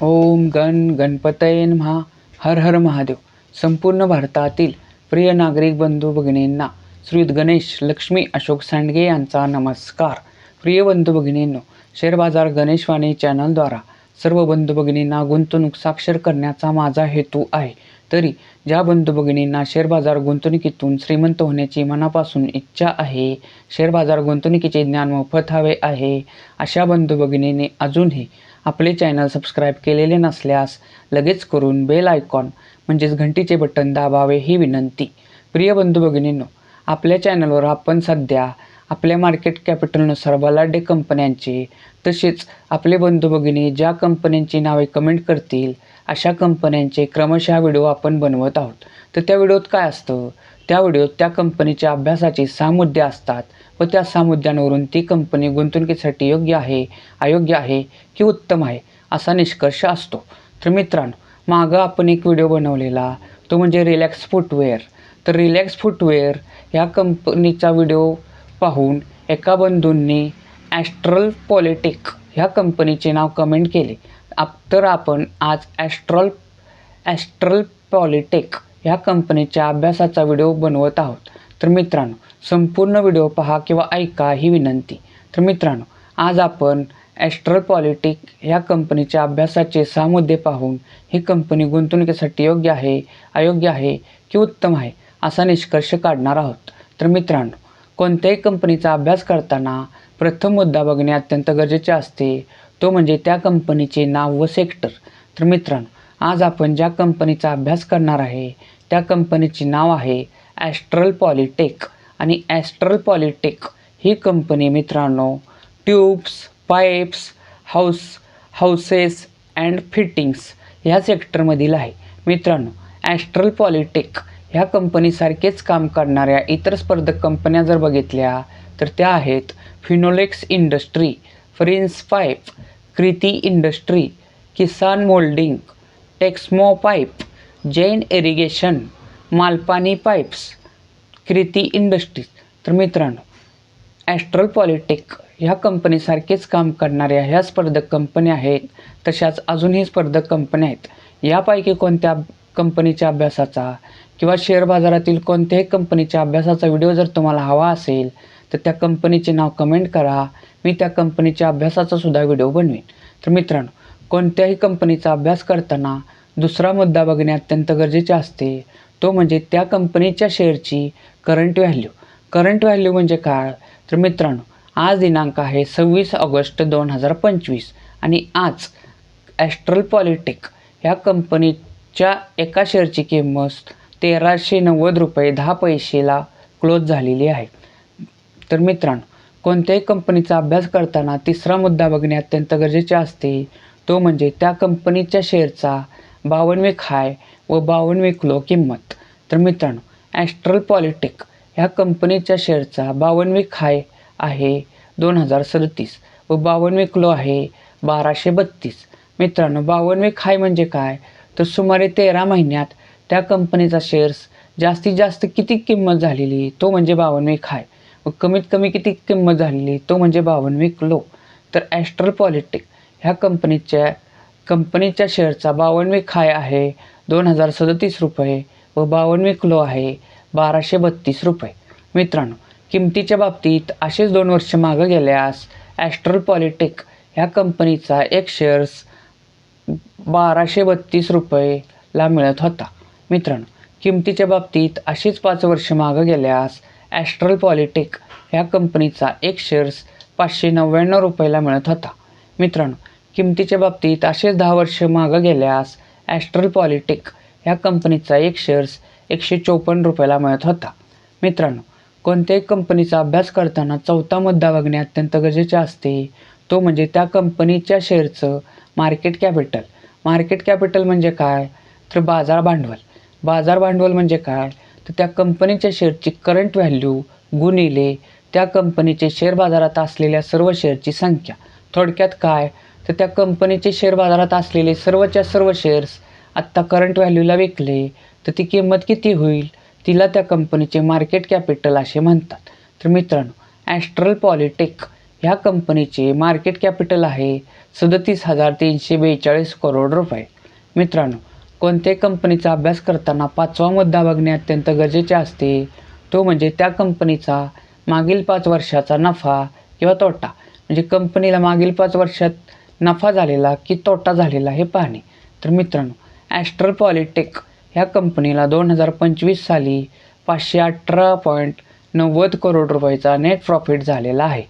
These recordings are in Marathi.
ओम गण गणपतये नमः. हर हर महादेव. संपूर्ण भारतातील प्रिय नागरिक बंधू भगिनींना श्रीयुत गणेश लक्ष्मी अशोक सांडगे यांचा नमस्कार. प्रिय बंधू भगिनींनो, शेअर बाजार गणेशवाणी चॅनलद्वारा सर्व बंधू भगिनींना गुंतवणूक साक्षर करण्याचा माझा हेतू आहे. तरी ज्या बंधू भगिनींना शेअर बाजार गुंतवणुकीतून श्रीमंत होण्याची मनापासून इच्छा आहे, शेअर बाजार गुंतवणुकीचे ज्ञान मोफत हवे आहे, अशा बंधू भगिनींनी अजूनही आपले चॅनल सबस्क्राईब केलेले नसल्यास लगेच करून बेल आयकॉन म्हणजेच घंटीचे बटन दाबावे ही विनंती. प्रिय बंधू भगिनींनो, आपल्या चॅनलवर आपण सध्या आपल्या मार्केट कॅपिटलनुसार बलाढ्य कंपन्यांचे तसेच आपले बंधू भगिनी ज्या कंपन्यांची नावे कमेंट करतील अशा कंपन्यांचे क्रमशः व्हिडिओ आपण बनवत आहोत. तर त्या व्हिडिओत काय असतं, त्या व्हिडिओत त्या कंपनीच्या अभ्यासाचे 6 मुद्दे असतात व त्या 6 मुद्द्यांवरून ती कंपनी गुंतवणुकीसाठी योग्य आहे, अयोग्य आहे की उत्तम आहे असा निष्कर्ष असतो. तर मित्रांनो, मागं आपण एक व्हिडिओ बनवलेला, तो म्हणजे रिलॅक्स फुटवेअर. तर रिलॅक्स फुटवेअर ह्या कंपनीचा व्हिडिओ पाहून एका बंधूंनी ॲस्ट्रल पॉलिटेक ह्या कंपनीचे नाव कमेंट केले. तर आपण आज ॲस्ट्रल पॉलिटेक ह्या कंपनीच्या अभ्यासाचा व्हिडिओ बनवत आहोत. तर मित्रांनो, संपूर्ण व्हिडिओ पहा किंवा ऐका ही विनंती. तर मित्रांनो, आज आपण ॲस्ट्रल पॉलिटेक ह्या कंपनीच्या अभ्यासाचे 6 मुद्दे पाहून ही कंपनी गुंतवणुकीसाठी योग्य आहे, अयोग्य आहे की उत्तम आहे असा निष्कर्ष काढणार आहोत. तर मित्रांनो, कोणत्याही कंपनीचा अभ्यास करताना प्रथम मुद्दा बघणे अत्यंत गरजेचे असते, तो म्हणजे त्या कंपनीचे नाव व सेक्टर. तर मित्रांनो, आज आपण ज्या कंपनीचा अभ्यास करणार आहे त्या कंपनीचे नाव आहे ॲस्ट्रल पॉलिटेक. आणि ॲस्ट्रल पॉलिटेक ही कंपनी मित्रांनो tubes, pipes, houses and fittings ह्या सेक्टरमधील आहे. मित्रांनो, ॲस्ट्रल पॉलिटेक ह्या कंपनीसारखेच काम करणाऱ्या इतर स्पर्धक कंपन्या जर बघितल्या तर त्या आहेत Finolex industry, French pipe, Kriti industry, Kisan moulding, Texmo pipe, Jain irrigation, Malpani pipes, Kriti industries. तर मित्रांनो, ॲस्ट्रल पॉलिटेक ह्या कंपनीसारखेच काम करणाऱ्या ह्या स्पर्धक कंपन्या आहेत. तशाच अजूनही स्पर्धक कंपन्या आहेत. यापैकी कोणत्या कंपनीच्या अभ्यासाचा किंवा शेअर बाजारातील कोणत्याही कंपनीच्या अभ्यासाचा व्हिडिओ जर तुम्हाला हवा असेल तर त्या कंपनीचे नाव कमेंट करा. मी त्या कंपनीच्या अभ्यासाचा सुद्धा व्हिडिओ बनवेन. तर मित्रांनो, कोणत्याही कंपनीचा अभ्यास करताना दुसरा मुद्दा बघणे अत्यंत गरजेचे असते, तो म्हणजे त्या कंपनीच्या शेअरची करंट व्हॅल्यू. करंट व्हॅल्यू म्हणजे काय? तर मित्रांनो, आज दिनांक आहे 26 ऑगस्ट 2025 आणि आज ॲस्ट्रल पॉलिटेक ह्या कंपनीच्या एका शेअरची किंमत 1390 रुपये 10 पैसेला क्लोज झालेली आहे. तर मित्रांनो, कोणत्याही कंपनीचा अभ्यास करताना तिसरा मुद्दा बघणे अत्यंत गरजेचे असते, तो म्हणजे त्या कंपनीच्या शेअरचा 52 हाय व 52 लो किंमत. तर मित्रांनो, ॲस्ट्रल पॉलिटेक ह्या कंपनीच्या शेअरचा 52 हाय आहे 2037 व 52 लो आहे 1232. मित्रांनो, 52 हाय म्हणजे काय? तर सुमारे 13 महिन्यात त्या कंपनीचा शेअर्स जास्तीत जास्त किती किंमत झालेली, तो म्हणजे 52 हाय व कमीत कमी किती किंमत झालेली, तो म्हणजे 52 लो. तर ॲस्ट्रल पॉलिटेक ह्या कंपनीच्या शेअरचा 52 हाय आहे 2037 रुपये व 52 लो आहे 1232 रुपये. मित्रांनो, किमतीच्या बाबतीत असेच 2 वर्ष मागं गेल्यास ॲस्ट्रल पॉलिटेक ह्या कंपनीचा एक शेअर्स 1232 रुपयेला मिळत होता. मित्रांनो, किमतीच्या बाबतीत असेच 5 वर्ष मागं गेल्यास ॲस्ट्रल पॉलिटेक ह्या कंपनीचा एक शेअर्स 599 रुपयाला मिळत होता. मित्रांनो, किमतीच्या बाबतीत असेच 10 वर्ष मागं गेल्यास ॲस्ट्रल पॉलिटेक ह्या कंपनीचा एक शेअर्स 154 रुपयाला मिळत होता. मित्रांनो, कोणत्याही कंपनीचा अभ्यास करताना चौथा मुद्दा बघणे अत्यंत गरजेचे असते, तो म्हणजे त्या कंपनीच्या शेअरचं मार्केट कॅपिटल. मार्केट कॅपिटल म्हणजे काय? तर बाजार भांडवल. बाजार भांडवल म्हणजे काय? तर त्या कंपनीच्या शेअरची करंट व्हॅल्यू गुणिले त्या कंपनीचे शेअर बाजारात असलेल्या सर्व शेअरची संख्या. थोडक्यात काय? तर त्या कंपनीचे शेअर बाजारात असलेले सर्वच्या सर्व शेअर्स आत्ता करंट व्हॅल्यूला विकले तर ती किंमत किती होईल, तिला त्या कंपनीचे मार्केट कॅपिटल असे म्हणतात. तर मित्रांनो, ॲस्ट्रल पॉलिटेक ह्या कंपनीचे मार्केट कॅपिटल आहे 37,342 करोड रुपये. मित्रांनो, कोणत्याही कंपनीचा अभ्यास करताना 5वा मुद्दा बघणे अत्यंत गरजेचे असते, तो म्हणजे त्या कंपनीचा मागील 5 वर्षाचा नफा किंवा तोटा. म्हणजे कंपनीला मागील 5 वर्षात नफा झालेला की तोटा झालेला हे पाहणे. तर मित्रांनो, ॲस्ट्रल पॉलिटेक ह्या कंपनीला 2025 साली 518.90 करोड रुपयाचा नेट प्रॉफिट झालेला आहे.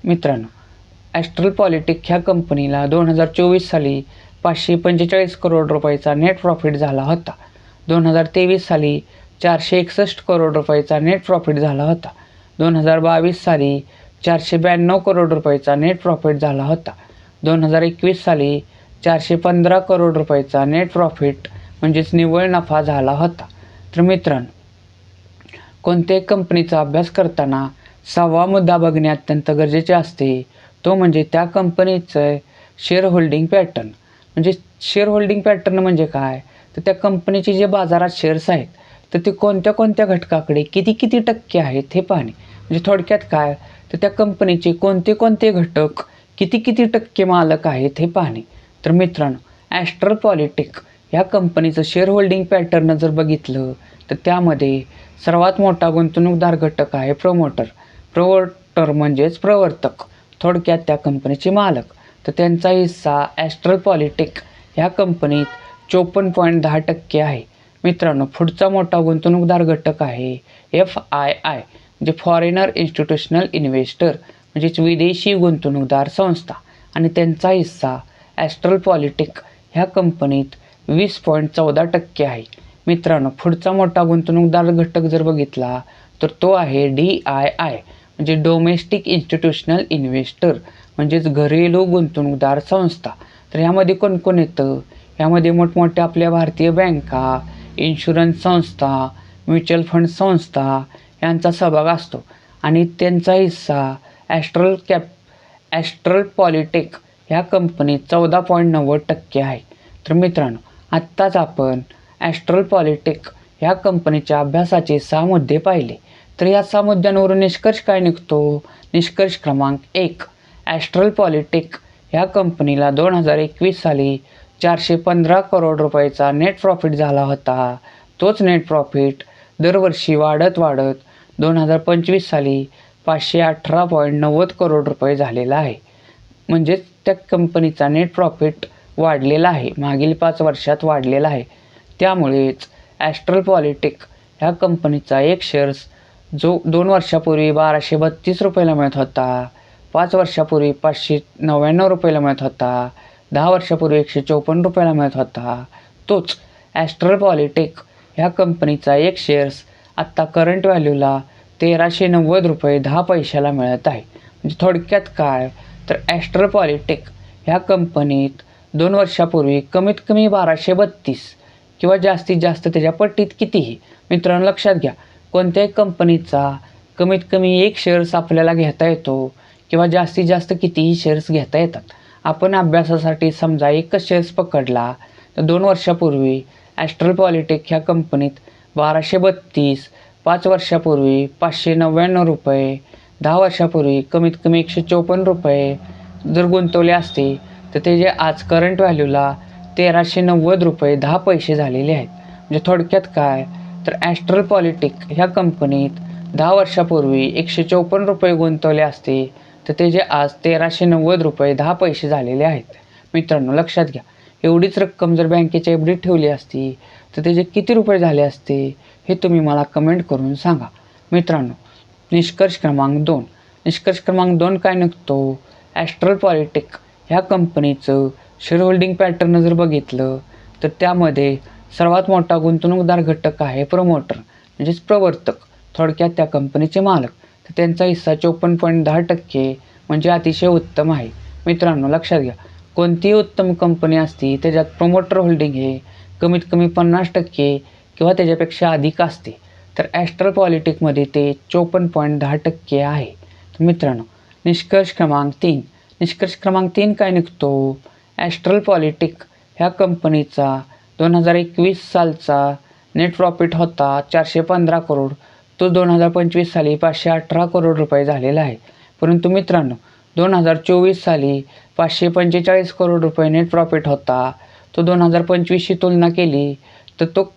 मित्रांनो, ॲस्ट्रल पॉलिटेक ह्या कंपनीला 2024 साली 545 करोड रुपयाचा नेट प्रॉफिट झाला होता. 2023 साली 461 करोड रुपयाचा नेट प्रॉफिट झाला होता. 2022 साली 492 करोड रुपयाचा नेट प्रॉफिट झाला होता. 2021 साली 415 करोड रुपयाचा नेट प्रॉफिट म्हणजेच निव्वळ नफा झाला होता. तर मित्रांनो, कोणत्याही कंपनीचा अभ्यास करताना 6वा मुद्दा बघणे अत्यंत गरजेचे असते, तो म्हणजे त्या कंपनीचं शेअर होल्डिंग पॅटर्न. म्हणजे शेअर होल्डिंग पॅटर्न म्हणजे काय, तर त्या कंपनीचे जे बाजारात शेअर्स आहेत तर ते कोणत्या कोणत्या घटकाकडे किती किती टक्के आहेत हे पाहणे. म्हणजे थोडक्यात काय, तर त्या कंपनीचे कोणते कोणते घटक किती किती टक्के मालक आहेत हे पाहणे. तर मित्रांनो, ॲस्ट्रल पॉलिटेक ह्या कंपनीचं शेअर होल्डिंग पॅटर्न जर बघितलं तर त्यामध्ये सर्वात मोठा गुंतवणूकदार घटक आहे प्रमोटर म्हणजेच प्रवर्तक, थोडक्यात त्या कंपनीचे मालक. तर त्यांचा हिस्सा ॲस्ट्रल पॉलिटेक ह्या कंपनीत 54.10% आहे. मित्रांनो, पुढचा मोठा गुंतवणूकदार घटक आहे FII म्हणजे फॉरेनर इन्स्टिट्यूशनल इन्व्हेस्टर म्हणजेच विदेशी गुंतवणूकदार संस्था, आणि त्यांचा हिस्सा ॲस्ट्रल पॉलिटेक ह्या कंपनीत 20.14% आहे. मित्रांनो, पुढचा मोठा गुंतवणूकदार घटक जर बघितला तर तो आहे DII म्हणजे डोमेस्टिक इन्स्टिट्यूशनल इन्व्हेस्टर म्हणजेच घरेलू गुंतवणूकदार संस्था. तर ह्यामध्ये कोण कोण येतं, ह्यामध्ये मोठमोठ्या आपल्या भारतीय बँका, इन्शुरन्स संस्था, म्युच्युअल फंड संस्था यांचा सहभाग असतो, आणि त्यांचा हिस्सा ॲस्ट्रल पॉलिटेक ह्या कंपनीत 14.90% आहे. तर मित्रांनो, आत्ताच आपण ॲस्ट्रल पॉलिटेक ह्या कंपनीच्या अभ्यासाचे 6 मुद्दे पाहिले. तर या 6 मुद्द्यांवरून निष्कर्ष काय निघतो? निष्कर्ष क्रमांक 1, ॲस्ट्रल पॉलिटेक ह्या कंपनीला 2021 साली 415 करोड रुपयाचा नेट प्रॉफिट झाला होता. तोच नेट प्रॉफिट दरवर्षी वाढत 2025 साली 518.90 करोड रुपये झालेला आहे. म्हणजेच त्या कंपनीचा नेट प्रॉफिट वाढलेला आहे, मागील 5 वर्षात वाढलेला आहे. त्यामुळेच ॲस्ट्रल पॉलिटेक ह्या कंपनीचा एक शेअर्स जो 2 वर्षापूर्वी 1232 रुपयाला मिळत होता, 5 वर्षापूर्वी 599 रुपयाला मिळत होता, 10 वर्षापूर्वी 154 रुपयाला मिळत होता, तोच ॲस्ट्रल पॉलिटेक ह्या कंपनीचा एक शेअर्स आत्ता करंट व्हॅल्यूला 1390 रुपये 10 पैशाला मिळत आहे. म्हणजे थोडक्यात काय, तर ॲस्ट्रल पॉलिटेक ह्या कंपनीत 2 वर्षापूर्वी कमीत कमी 1232 किंवा जास्तीत जास्त त्याच्या पट्टीत कितीही. मित्रांनो, लक्षात घ्या, कोणत्याही कंपनीचा कमीत कमी एक शेअर्स आपल्याला घेता येतो किंवा जास्तीत जास्त कितीही शेअर्स घेता येतात. आपण अभ्यासासाठी समजा एकच शेअर्स पकडला तर 2 वर्षापूर्वी ॲस्ट्रल पॉलिटेक ह्या कंपनीत 1232, 5 वर्षापूर्वी 599 रुपये, 10 वर्षापूर्वी कमीत कमी 154 रुपये जर गुंतवले असते तर त्याचे आज करंट व्हॅल्यूला 1390 रुपये 10 पैसे झालेले आहेत. म्हणजे थोडक्यात काय, तर ॲस्ट्रल पॉलिटेक ह्या कंपनीत 10 वर्षापूर्वी 154 रुपये गुंतवले असते तर त्याचे आज 1390 रुपये 10 पैसे झालेले आहेत. मित्रांनो, लक्षात घ्या, एवढीच रक्कम जर बँकेच्या एफ.डीत ठेवली असती तर त्याचे किती रुपये झाले असते हे तुम्ही मला कमेंट करून सांगा. मित्रांनो, निष्कर्ष क्रमांक 2. निष्कर्ष क्रमांक 2 काय निघतो? ॲस्ट्रल पॉलिटेक ह्या कंपनीचं शेअर होल्डिंग पॅटर्न जर बघितलं तर त्यामध्ये सर्वात मोठा गुंतवणूकदार घटक आहे प्रमोटर म्हणजेच प्रवर्तक, थोडक्यात त्या कंपनीचे मालक. तर त्यांचा हिस्सा 54.10% म्हणजे अतिशय उत्तम आहे. मित्रांनो, लक्षात घ्या, कोणतीही उत्तम कंपनी असती त्याच्यात प्रमोटर होल्डिंग हे कमीत कमी 50% किंवा त्याच्यापेक्षा अधिक असते. तर ॲस्ट्रल पॉलिटेकमध्ये ते 54.10% आहे. तर मित्रांनो, निष्कर्ष क्रमांक 3. निष्कर्ष क्रमांक 3 काय निघतो? ॲस्ट्रल पॉलिटेक ह्या कंपनीचा 2021 सालचा नेट प्रॉफिट होता 415 करोड, तो 2025 साली 518 करोड रुपये झालेला आहे. परंतु मित्रांनो, 2024 साली 545 करोड रुपये नेट प्रॉफिट होता. तो 2025शी तुलना केली तर तो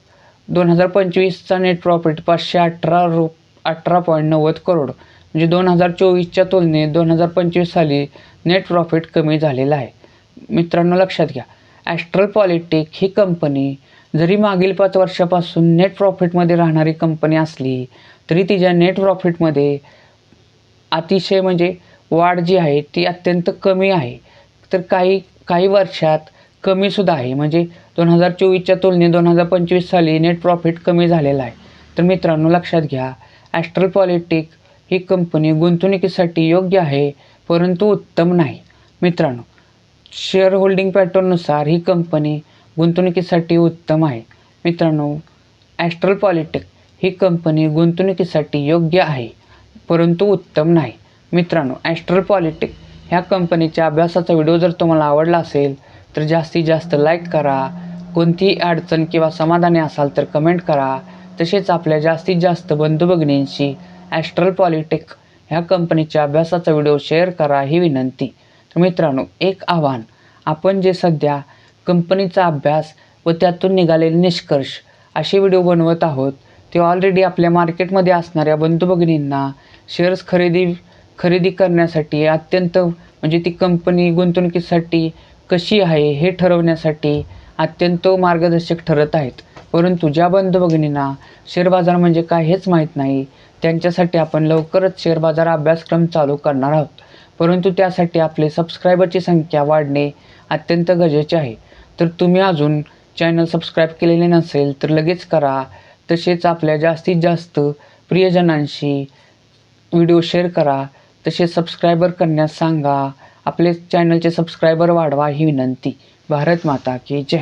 2025चा नेट प्रॉफिट 518.90 करोड, म्हणजे 2024च्या तुलनेत 2025 साली नेट प्रॉफिट कमी झालेला आहे. मित्रांनो लक्षात घ्या, ॲस्ट्रल पॉलिटिक ही कंपनी जरी मागील 5 वर्षापासून नेट प्रॉफिटमध्ये राहणारी कंपनी असली तरी तिच्या नेट प्रॉफिटमध्ये अतिशय म्हणजे वाढ जी आहे ती अत्यंत कमी आहे. तर काही वर्षात कमीसुद्धा आहे, म्हणजे 2024च्या तुलनेत 2025 साली नेट प्रॉफिट कमी झालेला आहे. तर मित्रांनो लक्षात घ्या, ॲस्ट्रल पॉलिटिक ही कंपनी गुंतवणुकीसाठी योग्य आहे परंतु उत्तम नाही. मित्रांनो, शेअर होल्डिंग पॅटर्ननुसार ही कंपनी गुंतवणुकीसाठी उत्तम आहे. मित्रांनो, ॲस्ट्रल पॉलिटिक ही कंपनी गुंतवणुकीसाठी योग्य आहे परंतु उत्तम नाही. मित्रांनो, ॲस्ट्रल पॉलिटिक ह्या कंपनीच्या अभ्यासाचा व्हिडिओ जर तुम्हाला आवडला असेल तर जास्तीत जास्त लाईक करा. कोणतीही अडचण किंवा समाधानी असाल तर कमेंट करा. तसेच आपल्या जास्तीत जास्त बंधू भगिनींशी ॲस्ट्रल पॉलिटिक ह्या कंपनीच्या अभ्यासाचा व्हिडिओ शेअर करा ही विनंती. तर मित्रांनो, एक आव्हान, आपण जे सध्या कंपनीचा अभ्यास व त्यातून निघालेले निष्कर्ष असे व्हिडिओ बनवत आहोत ते ऑलरेडी आपल्या मार्केटमध्ये असणाऱ्या बंधू भगिनींना शेअर्स खरेदी करण्यासाठी अत्यंत म्हणजे ती कंपनी गुंतवणुकीसाठी कशी आहे हे ठरवण्यासाठी अत्यंत मार्गदर्शक ठरत आहेत. परंतु ज्या बंधू भगिनींना शेअर बाजार म्हणजे काय हेच माहीत नाही त्यांच्यासाठी आपण लवकरच शेअर बाजार अभ्यासक्रम चालू करणार आहोत. परंतु त्यासाठी आपले सबस्क्रायबरची संख्या वाढणे अत्यंत गरजेचे आहे. तर तुम्ही अजून चॅनल सबस्क्राईब केलेले नसेल तर लगेच करा. तसेच आपल्या जास्तीत जास्त प्रियजनांशी व्हिडिओ शेअर करा. तसेच सबस्क्रायबर करण्यास सांगा. आपले चॅनलचे सबस्क्रायबर वाढवा ही विनंती. भारत माता की जय.